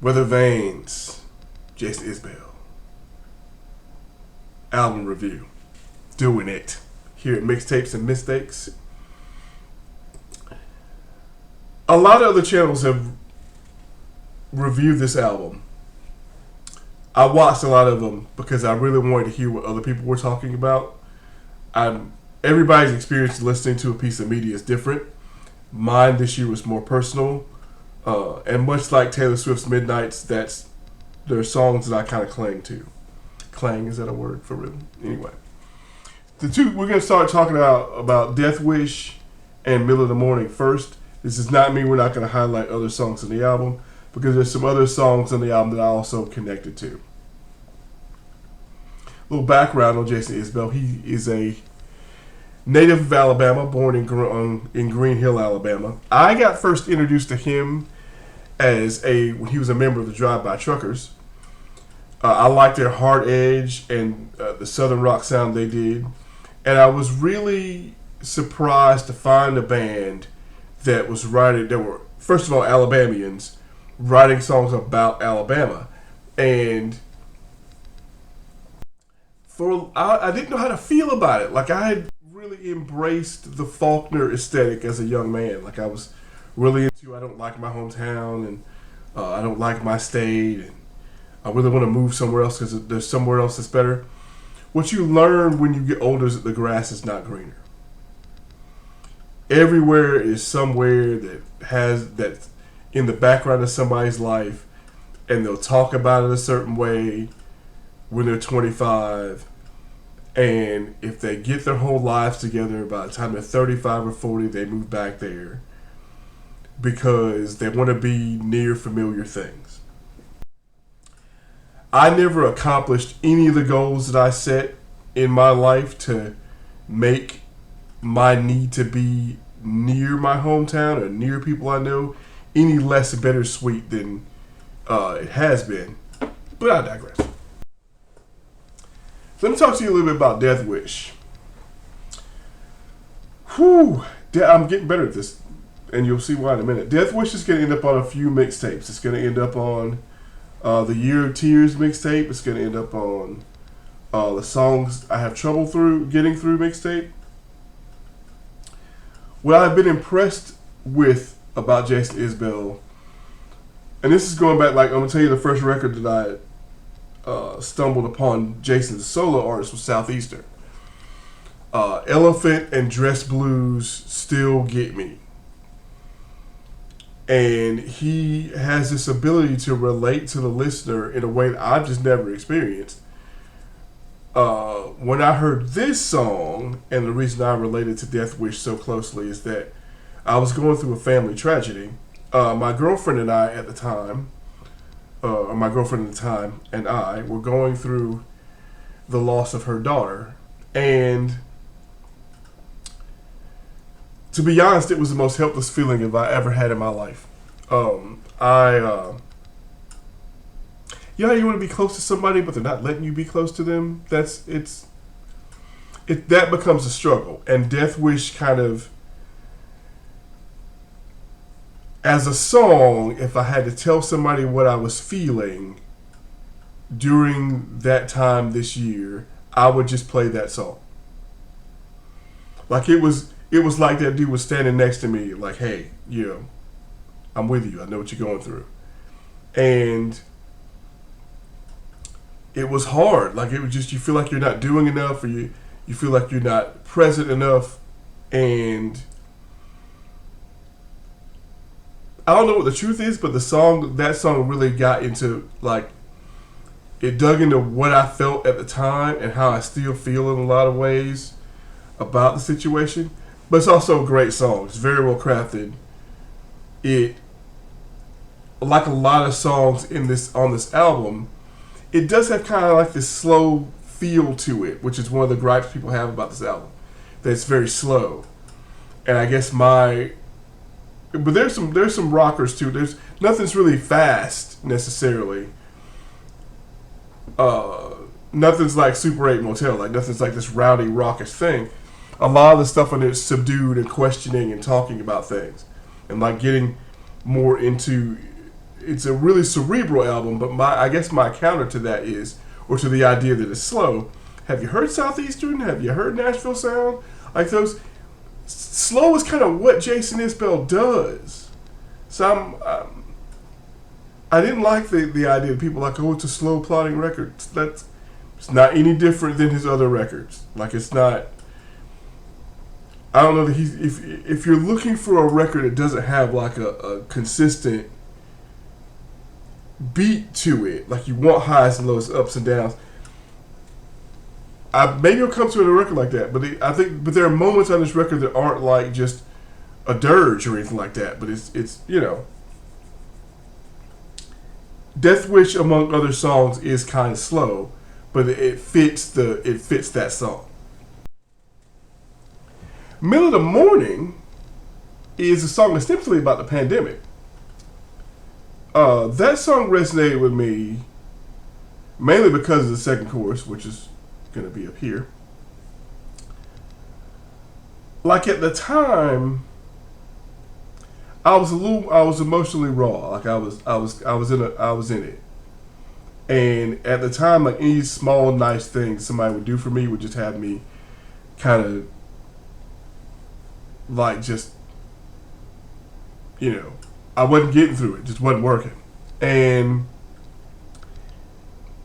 Weathervanes, Jason Isbell. Album review. Doing it. Here at Mixtapes and Mistakes. A lot of other channels have reviewed this album. I watched a lot of them because I really wanted to hear what other people were talking about. Everybody's experience listening to a piece of media is different. Mine this year was more personal. And much like Taylor Swift's Midnights, there are songs that I kind of cling to. Clang, is that a word for real? Anyway. We're going to start talking about Death Wish and Middle of the Morning first. This does not mean we're not going to highlight other songs in the album, because there's some other songs on the album that I also connected to. A little background on Jason Isbell. He is a native of Alabama, born in Green Hill, Alabama. I got first introduced to him when he was a member of the Drive-By Truckers. I liked their hard edge and the southern rock sound they did. And I was really surprised to find a band that were, first of all, Alabamians writing songs about Alabama. And I didn't know how to feel about it. Like, I had really embraced the Faulkner aesthetic as a young man. Like, I was really into, I don't like my hometown, and I don't like my state, and I really want to move somewhere else because there's somewhere else that's better. What you learn when you get older is that the grass is not greener. Everywhere is somewhere that's in the background of somebody's life, and they'll talk about it a certain way when they're 25. And if they get their whole lives together, by the time they're 35 or 40, they move back there because they want to be near familiar things. I never accomplished any of the goals that I set in my life to make my need to be near my hometown or near people I know any less bittersweet than it has been. But I digress. Let me talk to you a little bit about Death Wish. Whew, I'm getting better at this, and you'll see why in a minute. Death Wish is going to end up on a few mixtapes. It's going to end up on the Year of Tears mixtape. It's going to end up on the Songs I Have Trouble Getting Through mixtape. What I've been impressed with about Jason Isbell, and this is going back, like, I'm going to tell you the first record that I stumbled upon Jason as a solo artist was Southeastern. Elephant and Dress Blues still get me. And he has this ability to relate to the listener in a way that I've just never experienced. When I heard this song, and the reason I related to Death Wish so closely is that I was going through a family tragedy. My girlfriend and I at the time, and I were going through the loss of her daughter. And to be honest, it was the most helpless feeling I ever had in my life. You want to be close to somebody, but they're not letting you be close to them. That becomes a struggle. And Death Wish kind of, as a song, if I had to tell somebody what I was feeling during that time this year, I would just play that song. Like, it was like that dude was standing next to me, like, hey, I'm with you. I know what you're going through. And it was hard. Like, it was just, you feel like you're not doing enough, or you feel like you're not present enough. And I don't know what the truth is, but that song really got into, like, it dug into what I felt at the time and how I still feel in a lot of ways about the situation. But it's also a great song. It's very well crafted. It, like a lot of songs on this album, it does have kind of like this slow feel to it, which is one of the gripes people have about this album. That it's very slow. And I guess but there's some rockers too. Nothing's really fast necessarily. Nothing's like Super 8 Motel. Like, nothing's like this rowdy, raucous thing. A lot of the stuff on it is subdued and questioning and talking about things, and like getting more into it's a really cerebral album. But I guess my counter to that is, or to the idea that it's slow. Have you heard Southeastern? Have you heard Nashville Sound? Like those, slow is kind of what Jason Isbell does. So I didn't like the idea that people are like, oh, it's a slow plodding record. It's not any different than his other records. Like it's not. I don't know that if you're looking for a record that doesn't have like a consistent beat to it, like you want highs and lows, ups and downs. Maybe you'll come to a record like that, but there are moments on this record that aren't like just a dirge or anything like that. But it's Death Wish, among other songs, is kind of slow, but it fits that song. Middle of the Morning is a song ostensibly about the pandemic. That song resonated with me mainly because of the second chorus, which is going to be up here. Like at the time, I was emotionally raw. Like I was in it. And at the time, like any small nice thing somebody would do for me would just have me kind of like just, I wasn't getting through it. Just wasn't working. And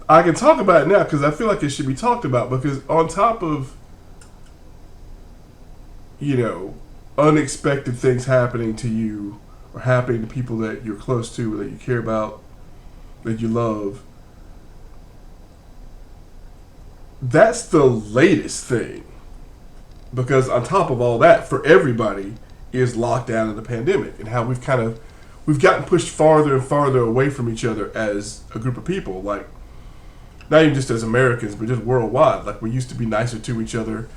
I can talk about it now because I feel like it should be talked about, because on top of, unexpected things happening to you or happening to people that you're close to, that you care about, that you love, that's the latest thing. Because on top of all that, for everybody, is lockdown and the pandemic, and how we've gotten pushed farther and farther away from each other as a group of people. Like, not even just as Americans, but just worldwide. Like, we used to be nicer to each other.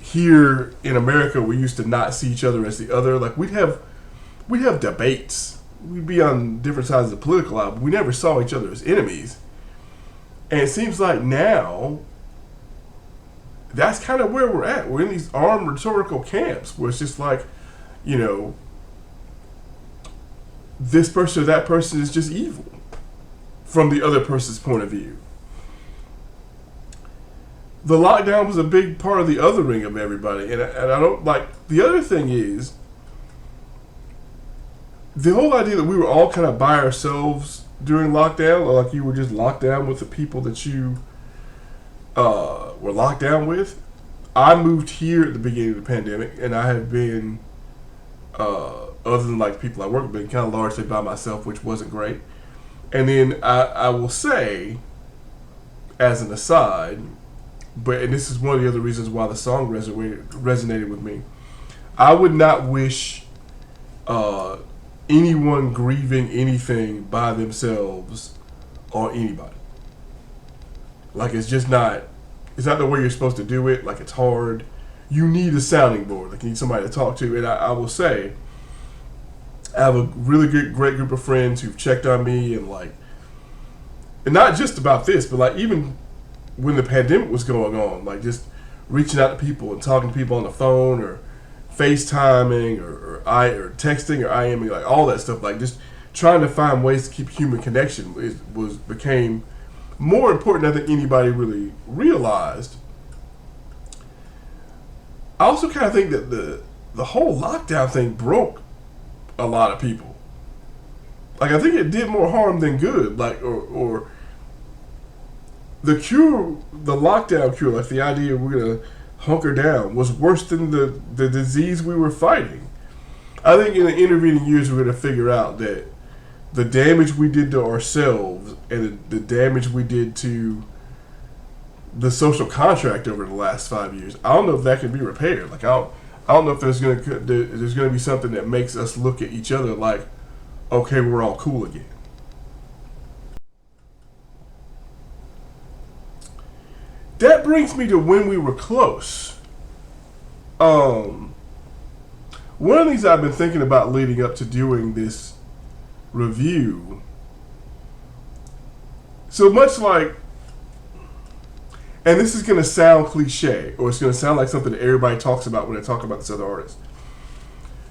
Here in America, we used to not see each other as the other. Like, we'd have debates. We'd be on different sides of the political aisle, but we never saw each other as enemies. And it seems like now, that's kind of where we're at. We're in these armed rhetorical camps where it's just like, this person or that person is just evil from the other person's point of view. The lockdown was a big part of the othering of everybody. And I don't like, the other thing is, the whole idea that we were all kind of by ourselves during lockdown, or like you were just locked down with the people that you were locked down with. I moved here at the beginning of the pandemic, and I have been, other than like people I work with, been kind of largely by myself, which wasn't great. And then I will say, as an aside, and this is one of the other reasons why the song resonated with me, I would not wish anyone grieving anything by themselves on anybody. Like, it's not the way you're supposed to do it. Like, it's hard. You need a sounding board. Like, you need somebody to talk to. And I will say, I have a really great group of friends who've checked on me, and not just about this, but like even when the pandemic was going on, like just reaching out to people and talking to people on the phone, or FaceTiming, or texting, or IMing, like all that stuff. Like just trying to find ways to keep human connection became more important than I think anybody really realized. I also kind of think that the whole lockdown thing broke a lot of people. Like, I think it did more harm than good. Like, or the lockdown cure, like the idea we're gonna hunker down, was worse than the disease we were fighting. I think in the intervening years we're gonna figure out that the damage we did to ourselves and the damage we did to the social contract over the last 5 years, I don't know if that can be repaired. Like, I don't know if there's gonna be something that makes us look at each other like, okay, we're all cool again. That brings me to When We Were Close. One of the things I've been thinking about leading up to doing this review, so much like, and this is going to sound cliche, or it's going to sound like something that everybody talks about when they talk about this other artist.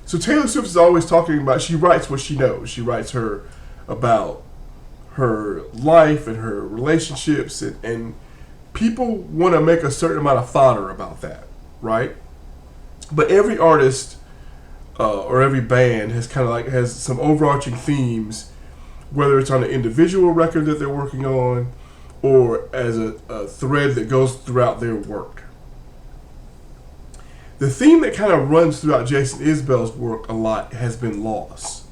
So Taylor Swift is always talking about, she writes what she knows. She writes her about her life and her relationships, and people want to make a certain amount of fodder about that, right? But every artist or every band has kind of like has some overarching themes, whether it's on an individual record that they're working on or as a thread that goes throughout their work. The theme that kind of runs throughout Jason Isbell's work a lot has been loss.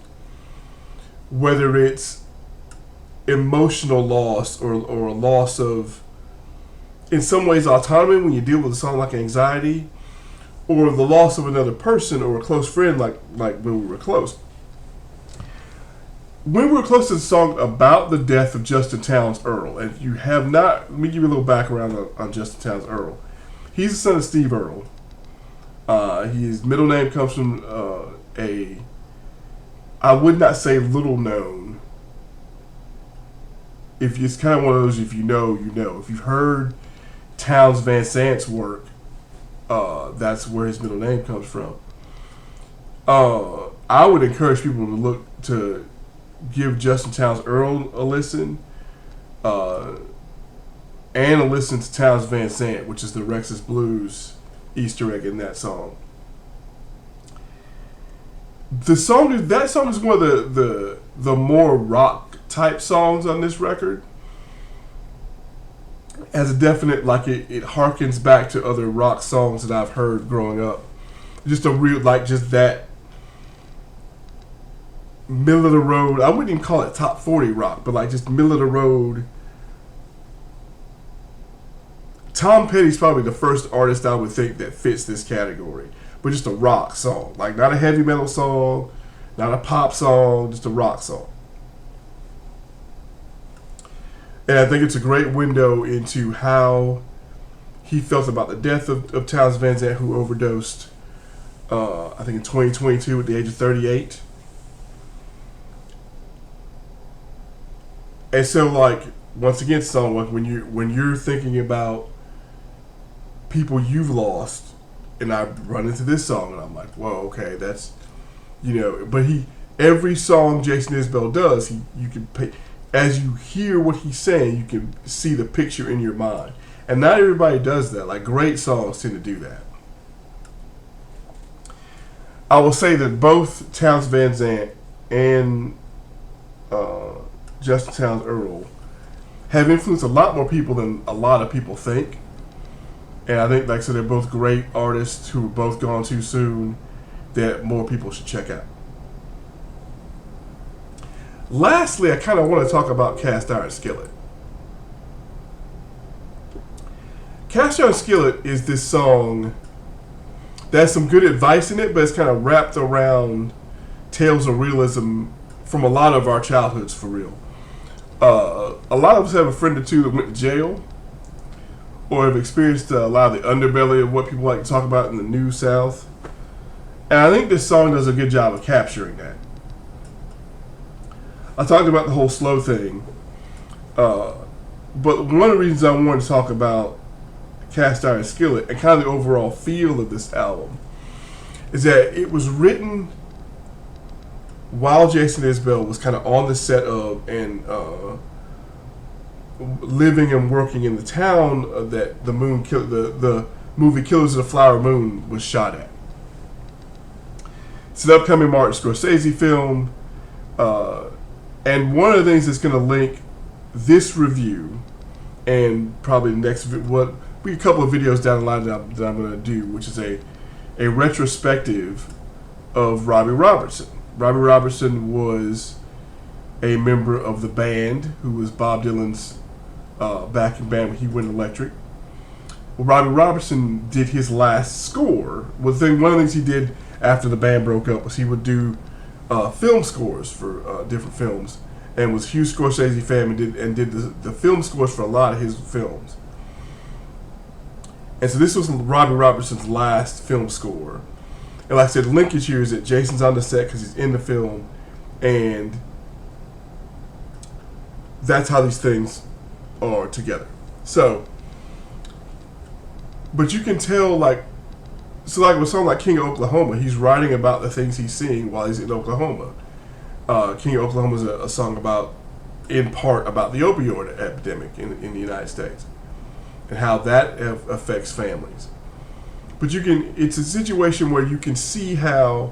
Whether it's emotional loss or a loss of, in some ways, autonomy when you deal with a song like Anxiety, or the loss of another person or a close friend like When We Were Close. When We Were Close is a song about the death of Justin Townes Earle. And if you have not, let me give you a little background on Justin Townes Earle. He's the son of Steve Earle. His middle name comes from I would not say little known. If it's kind of one of those, if you know, you know. If you've heard Townes Van Zant's work, that's where his middle name comes from. I would encourage people to give Justin Townes Earle a listen, and a listen to Townes Van Zant, which is the Rex's Blues Easter egg in that song. That song is one of the more rock type songs on this record. Has a definite, like, it harkens back to other rock songs that I've heard growing up. Just a real, like, just that middle of the road. I wouldn't even call it top 40 rock, but like just middle of the road. Tom Petty's probably the first artist I would think that fits this category, but just a rock song, like not a heavy metal song, not a pop song, just a rock song. And I think it's a great window into how he felt about the death of Townes Van Zandt, who overdosed, I think in 2022 at the age of 38. And so, like, once again, song, like when you're thinking about people you've lost, and I run into this song and I'm like, whoa, okay, that's, but every song Jason Isbell does, you can pay, as you hear what he's saying, you can see the picture in your mind. And not everybody does that. Like, great songs tend to do that. I will say that both Townes Van Zandt and Justin Townes Earle have influenced a lot more people than a lot of people think. And I think, like I said, they're both great artists who were both gone too soon that more people should check out. Lastly, I kind of want to talk about Cast Iron Skillet. Cast Iron Skillet is this song that has some good advice in it, but it's kind of wrapped around tales of realism from a lot of our childhoods, for real. A lot of us have a friend or two that went to jail or have experienced a lot of the underbelly of what people like to talk about in the New South. And I think this song does a good job of capturing that. I talked about the whole slow thing, but one of the reasons I wanted to talk about Cast Iron Skillet and kind of the overall feel of this album is that it was written while Jason Isbell was kind of on the set of and living and working in the town that the movie Killers of the Flower Moon was shot at. It's an upcoming Martin Scorsese film, and one of the things that's going to link this review and probably the next a couple of videos down the line that I'm going to do, which is a retrospective of Robbie Robertson. Robbie Robertson was a member of the band who was Bob Dylan's backing band when he went electric. Well, Robbie Robertson did his last score. One of the things he did after the band broke up was he would do film scores for different films, and was a huge Scorsese fan and did the film scores for a lot of his films. And so this was Robbie Robertson's last film score. And like I said, the linkage here is that Jason's on the set because he's in the film, and that's how these things are together. So, but you can tell, like with a song like King of Oklahoma, he's writing about the things he's seeing while he's in Oklahoma. King of Oklahoma is a song about, in part, about the opioid epidemic in the United States and how that affects families. But it's a situation where you can see how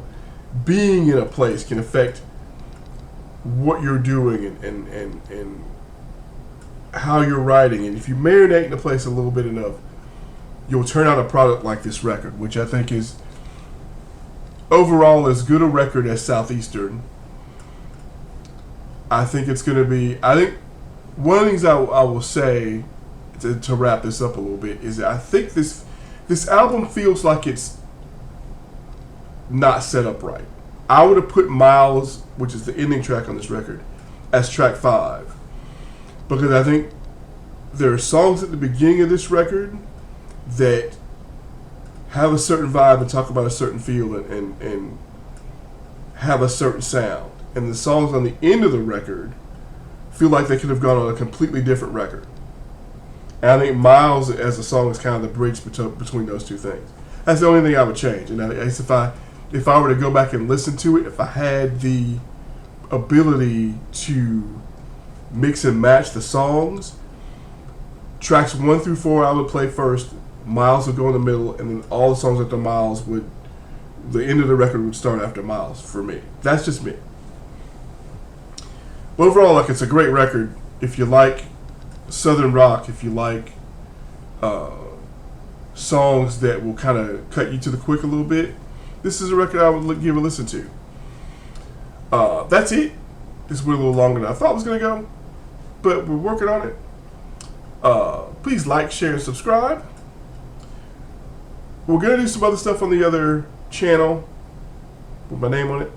being in a place can affect what you're doing and how you're writing. And if you marinate in a place a little bit enough, you'll turn out a product like this record, which I think is overall as good a record as Southeastern. I think it's going to be, I think one of the things I will say to wrap this up a little bit is that I think this album feels like it's not set up right. I would have put Miles, which is the ending track on this record, as track 5. Because I think there are songs at the beginning of this record that have a certain vibe and talk about a certain feel and have a certain sound. And the songs on the end of the record feel like they could have gone on a completely different record. And I think Miles as a song is kind of the bridge between those two things. That's the only thing I would change. And I guess if I were to go back and listen to it, if I had the ability to mix and match the songs, tracks 1 through 4 I would play first, Miles would go in the middle, and then all the songs after Miles the end of the record would start after Miles for me. That's just me. But overall, it's a great record. If you like Southern rock, if you like songs that will kind of cut you to the quick a little bit, this is a record I would give a listen to. That's it. This went a little longer than I thought it was going to go, but we're working on it. Please like, share, and subscribe. We're going to do some other stuff on the other channel with my name on it.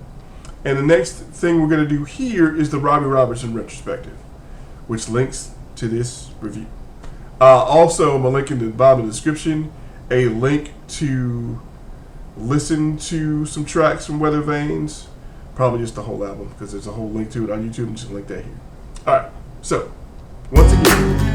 And the next thing we're going to do here is the Robbie Robertson retrospective, which links to this review. Also, I'm going to link in the bottom of the description a link to listen to some tracks from Weathervanes. Probably just the whole album, because there's a whole link to it on YouTube, and just link that here. Alright, so, once again,